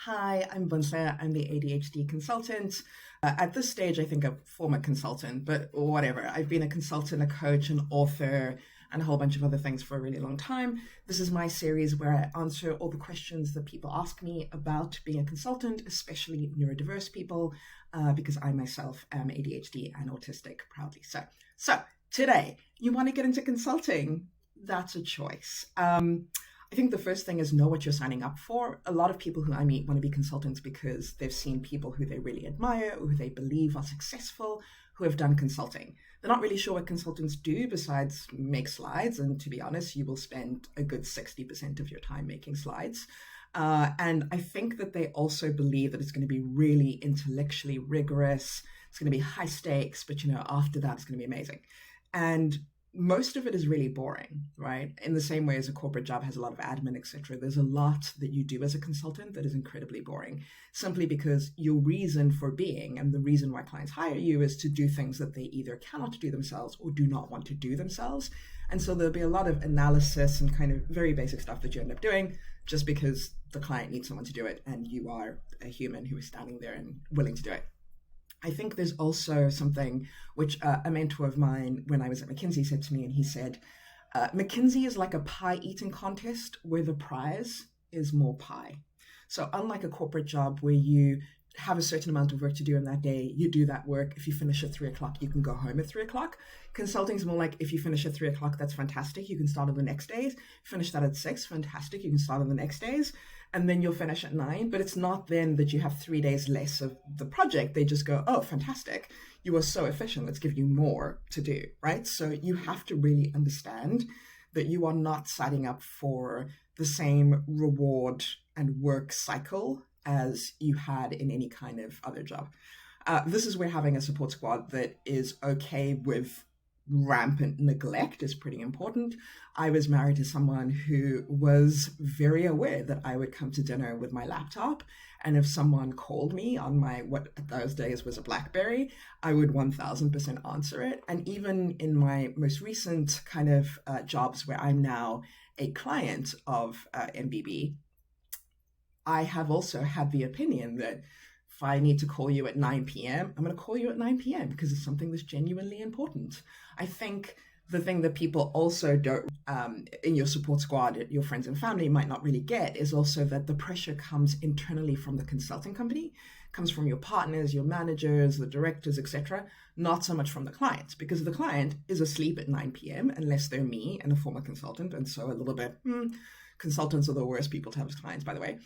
Hi, I'm Bontle. I'm the ADHD consultant. At this stage, I think a former consultant, but whatever. I've been a consultant, a coach, an author, and a whole bunch of other things for a really long time. This is my series where I answer all the questions that people ask me about being a consultant, especially neurodiverse people, because I myself am ADHD and autistic, proudly so. So today, you want to get into consulting? That's a choice. I think the first thing is know what you're signing up for. A lot of people who I meet want to be consultants because they've seen people who they really admire or who they believe are successful who have done consulting. They're not really sure what consultants do besides make slides. And to be honest, you will spend a good 60% of your time making slides. And I think that they also believe that it's going to be really intellectually rigorous. It's going to be high stakes, but after that, it's going to be amazing. And most of it is really boring, right? In the same way as a corporate job has a lot of admin, etc. There's a lot that you do as a consultant that is incredibly boring, simply because your reason for being and the reason why clients hire you is to do things that they either cannot do themselves or do not want to do themselves. And so there'll be a lot of analysis and kind of very basic stuff that you end up doing just because the client needs someone to do it and you are a human who is standing there and willing to do it. I think there's also something which a mentor of mine when I was at McKinsey said to me, and he said, McKinsey is like a pie eating contest where the prize is more pie. So unlike a corporate job where you have a certain amount of work to do in that day, you do that work. If you finish at 3:00, you can go home at 3:00. Consulting is more like if you finish at 3:00, that's fantastic. You can start on the next days. Finish that at 6, fantastic. You can start on the next days. And then you'll finish at 9. But it's not then that you have 3 days less of the project. They just go, oh, fantastic. You are so efficient. Let's give you more to do, right? So you have to really understand that you are not signing up for the same reward and work cycle as you had in any kind of other job. This is where having a support squad that is okay with rampant neglect is pretty important. I was married to someone who was very aware that I would come to dinner with my laptop, and if someone called me on my, what at those days was a BlackBerry, I would 1000% answer it. And even in my most recent kind of jobs where I'm now a client of MBB, I have also had the opinion that if I need to call you at 9 p.m., I'm going to call you at 9 p.m. because it's something that's genuinely important. I think the thing that people also don't, in your support squad, your friends and family might not really get is also that the pressure comes internally from the consulting company, comes from your partners, your managers, the directors, etc., not so much from the client, because the client is asleep at 9 p.m. unless they're me and a former consultant. And so a little bit, consultants are the worst people to have as clients, by the way.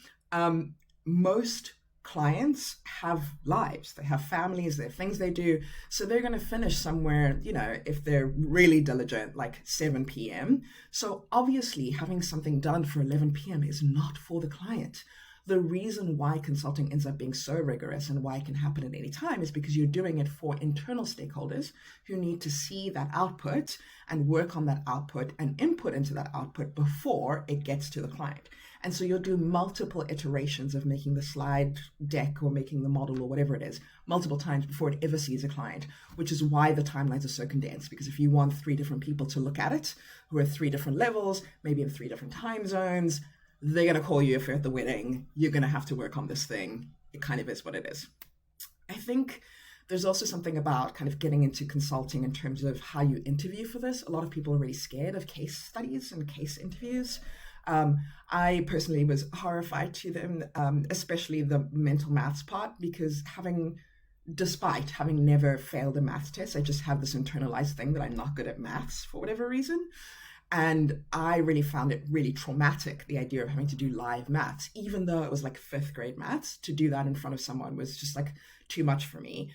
Most clients have lives, they have families, they have things they do. So they're going to finish somewhere, if they're really diligent, like 7 p.m. So obviously having something done for 11 p.m. is not for the client. The reason why consulting ends up being so rigorous and why it can happen at any time is because you're doing it for internal stakeholders who need to see that output and work on that output and input into that output before it gets to the client. And so you'll do multiple iterations of making the slide deck or making the model or whatever it is multiple times before it ever sees a client, which is why the timelines are so condensed. Because if you want 3 different people to look at it, who are 3 different levels, maybe in 3 different time zones, they're going to call you if you're at the wedding. You're going to have to work on this thing. It kind of is what it is. I think there's also something about kind of getting into consulting in terms of how you interview for this. A lot of people are really scared of case studies and case interviews. I personally was horrified to them, especially the mental maths part, because despite having never failed a maths test, I just have this internalized thing that I'm not good at maths for whatever reason. And I really found it really traumatic, the idea of having to do live maths, even though it was like 5th grade maths. To do that in front of someone was just like too much for me.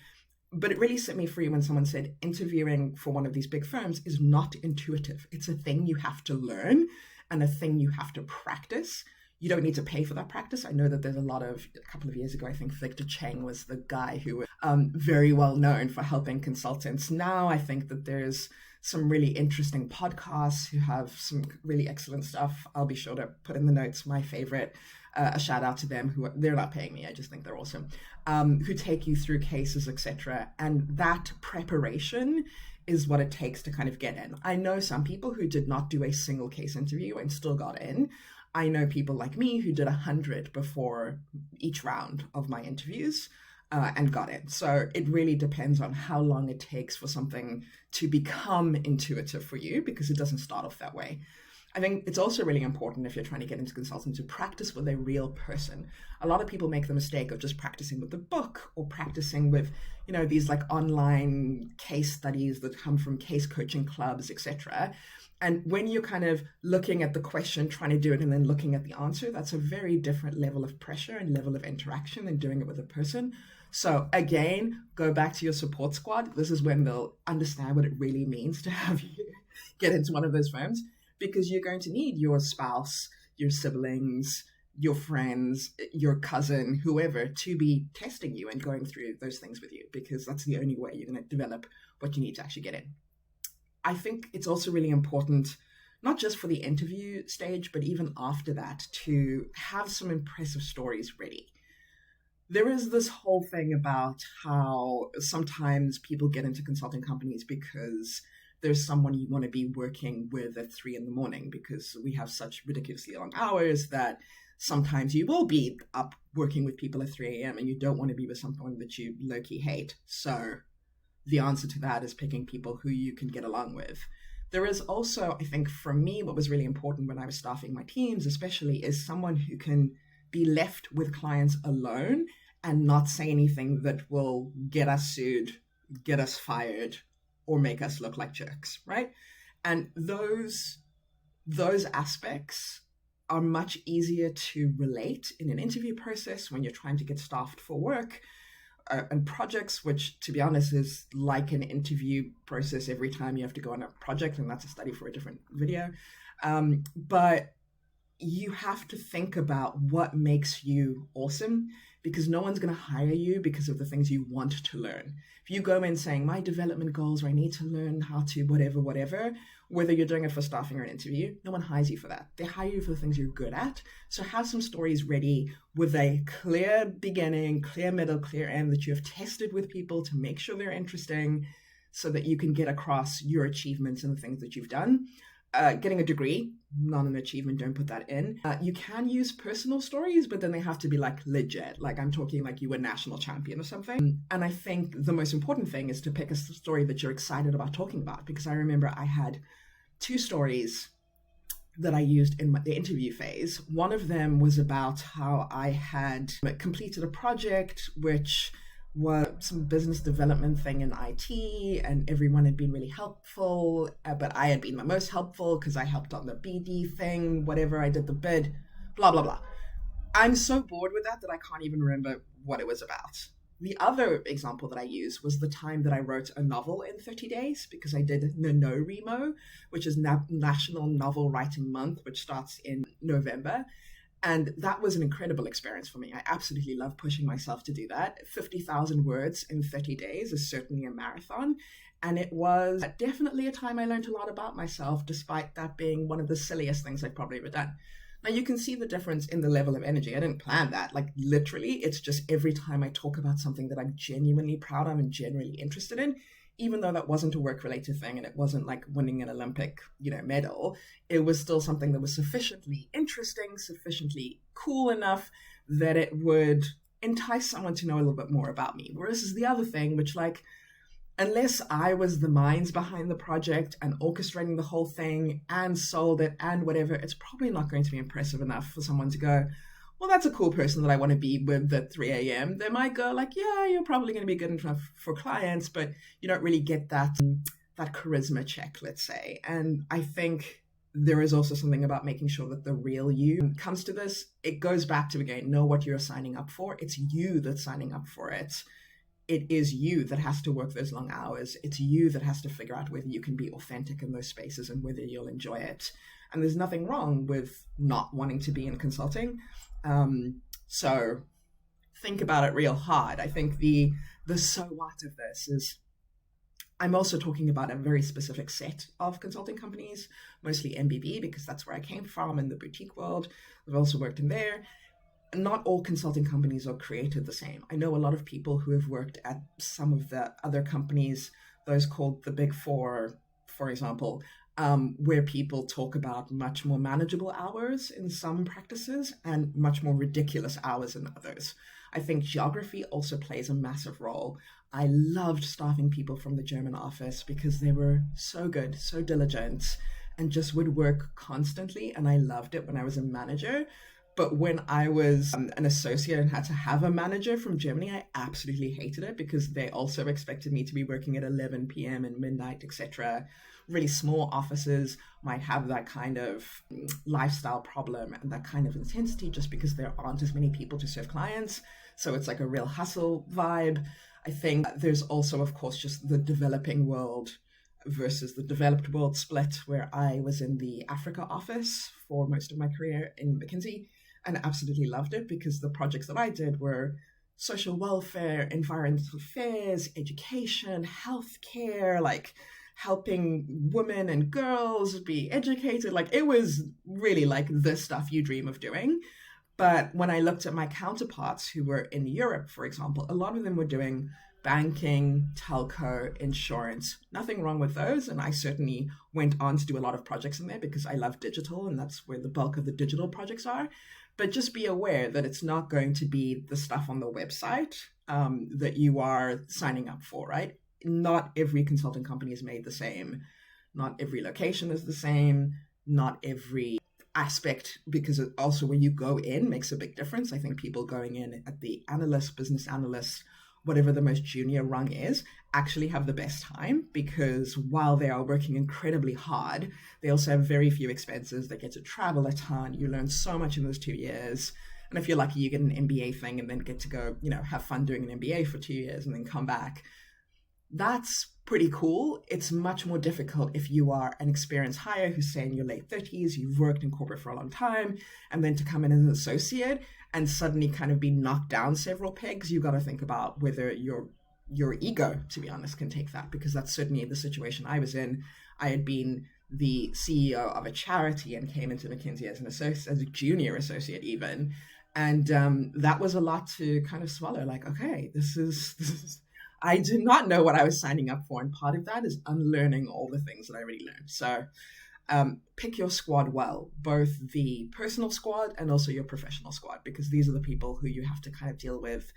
But it really set me free when someone said interviewing for one of these big firms is not intuitive. It's a thing you have to learn and a thing you have to practice. You don't need to pay for that practice. I know that there's a couple of years ago, I think Victor Cheng was the guy who was very well known for helping consultants. Now I think that there's some really interesting podcasts who have some really excellent stuff. I'll be sure to put in the notes my favorite, a shout out to them, who they're not paying me, I just think they're awesome, who take you through cases, etc. And that preparation is what it takes to kind of get in. I know some people who did not do a single case interview and still got in. I know people like me who did 100 before each round of my interviews and got it. So it really depends on how long it takes for something to become intuitive for you, because it doesn't start off that way. I think it's also really important if you're trying to get into consulting to practice with a real person. A lot of people make the mistake of just practicing with the book or practicing with, these like online case studies that come from case coaching clubs, etc. And when you're kind of looking at the question, trying to do it, and then looking at the answer, that's a very different level of pressure and level of interaction than doing it with a person. So again, go back to your support squad. This is when they'll understand what it really means to have you get into one of those firms, because you're going to need your spouse, your siblings, your friends, your cousin, whoever, to be testing you and going through those things with you, because that's the only way you're going to develop what you need to actually get in. I think it's also really important, not just for the interview stage, but even after that, to have some impressive stories ready. There is this whole thing about how sometimes people get into consulting companies because there's someone you want to be working with at 3 a.m, because we have such ridiculously long hours that sometimes you will be up working with people at 3 a.m. and you don't want to be with someone that you low-key hate. So the answer to that is picking people who you can get along with. There is also, I think for me, what was really important when I was staffing my teams, especially, is someone who can be left with clients alone and not say anything that will get us sued, get us fired, or make us look like jerks, right? And those aspects are much easier to relate in an interview process when you're trying to get staffed for work and projects, which, to be honest, is like an interview process every time you have to go on a project, and that's a study for a different video. But you have to think about what makes you awesome, because no one's going to hire you because of the things you want to learn. If you go in saying, my development goals are I need to learn how to whatever, whether you're doing it for staffing or an interview, no one hires you for that. They hire you for the things you're good at. So have some stories ready with a clear beginning, clear middle, clear end that you have tested with people to make sure they're interesting, so that you can get across your achievements and the things that you've done. Getting a degree, not an achievement, don't put that in. You can use personal stories, but then they have to be like legit. Like I'm talking like you were national champion or something. And I think the most important thing is to pick a story that you're excited about talking about, because I remember I had 2 stories that I used in the interview phase. One of them was about how I had completed a project which was some business development thing in IT, and everyone had been really helpful, but I had been the most helpful because I helped on the BD thing, whatever, I did the bid, blah, blah, blah. I'm so bored with that I can't even remember what it was about. The other example that I used was the time that I wrote a novel in 30 days, because I did NaNoWriMo, which is National Novel Writing Month, which starts in November. And that was an incredible experience for me. I absolutely love pushing myself to do that. 50,000 words in 30 days is certainly a marathon. And it was definitely a time I learned a lot about myself, despite that being one of the silliest things I've probably ever done. Now, you can see the difference in the level of energy. I didn't plan that. Like, literally, it's just every time I talk about something that I'm genuinely proud of and genuinely interested in, even though that wasn't a work-related thing and it wasn't like winning an Olympic, medal, it was still something that was sufficiently interesting, sufficiently cool enough that it would entice someone to know a little bit more about me. Whereas the other thing, which unless I was the minds behind the project and orchestrating the whole thing and sold it and whatever, it's probably not going to be impressive enough for someone to go, well, that's a cool person that I want to be with at 3 a.m. They might go like, yeah, you're probably going to be good enough for clients, but you don't really get that charisma check, let's say. And I think there is also something about making sure that the real you comes to this. It goes back to, again, know what you're signing up for. It's you that's signing up for it. It is you that has to work those long hours. It's you that has to figure out whether you can be authentic in those spaces and whether you'll enjoy it. And there's nothing wrong with not wanting to be in consulting. So think about it real hard. I think the so what of this is, I'm also talking about a very specific set of consulting companies, mostly MBB, because that's where I came from in the boutique world. I've also worked in there. Not all consulting companies are created the same. I know a lot of people who have worked at some of the other companies, those called the Big Four, for example, where people talk about much more manageable hours in some practices and much more ridiculous hours in others. I think geography also plays a massive role. I loved staffing people from the German office because they were so good, so diligent, and just would work constantly. And I loved it when I was a manager. But when I was an associate and had to have a manager from Germany, I absolutely hated it because they also expected me to be working at 11 p.m. and midnight, etc. Really small offices might have that kind of lifestyle problem and that kind of intensity just because there aren't as many people to serve clients. So it's like a real hustle vibe. I think there's also, of course, just the developing world versus the developed world split, where I was in the Africa office for most of my career in McKinsey and absolutely loved it because the projects that I did were social welfare, environmental affairs, education, healthcare, like helping women and girls be educated. Like it was really like the stuff you dream of doing. But when I looked at my counterparts who were in Europe, for example, a lot of them were doing banking, telco, insurance. Nothing wrong with those. And I certainly went on to do a lot of projects in there because I love digital and that's where the bulk of the digital projects are. But just be aware that it's not going to be the stuff on the website that you are signing up for, right? Not every consulting company is made the same. Not every location is the same. Not every aspect, because it also when you go in makes a big difference. I think people going in at the analyst, business analyst, whatever the most junior rung is, actually have the best time because while they are working incredibly hard, they also have very few expenses. They get to travel a ton. You learn so much in those 2 years. And if you're lucky, you get an MBA thing and then get to go, have fun doing an MBA for 2 years and then come back. That's pretty cool. It's much more difficult if you are an experienced hire who's, say, in your late 30s, you've worked in corporate for a long time, and then to come in as an associate and suddenly kind of be knocked down several pegs. You've got to think about whether your ego, to be honest, can take that, because that's certainly the situation I was in. I had been the CEO of a charity and came into McKinsey as an associate, as a junior associate even. And that was a lot to kind of swallow. Like, okay, this is I did not know what I was signing up for. And part of that is unlearning all the things that I already learned. So pick your squad well, both the personal squad and also your professional squad, because these are the people who you have to kind of deal with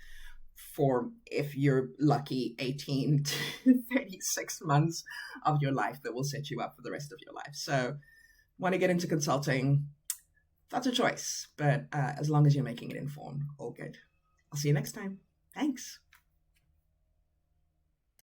for, if you're lucky, 18 to 36 months of your life that will set you up for the rest of your life. So want to get into consulting, that's a choice. But as long as you're making it informed, all good. I'll see you next time. Thanks.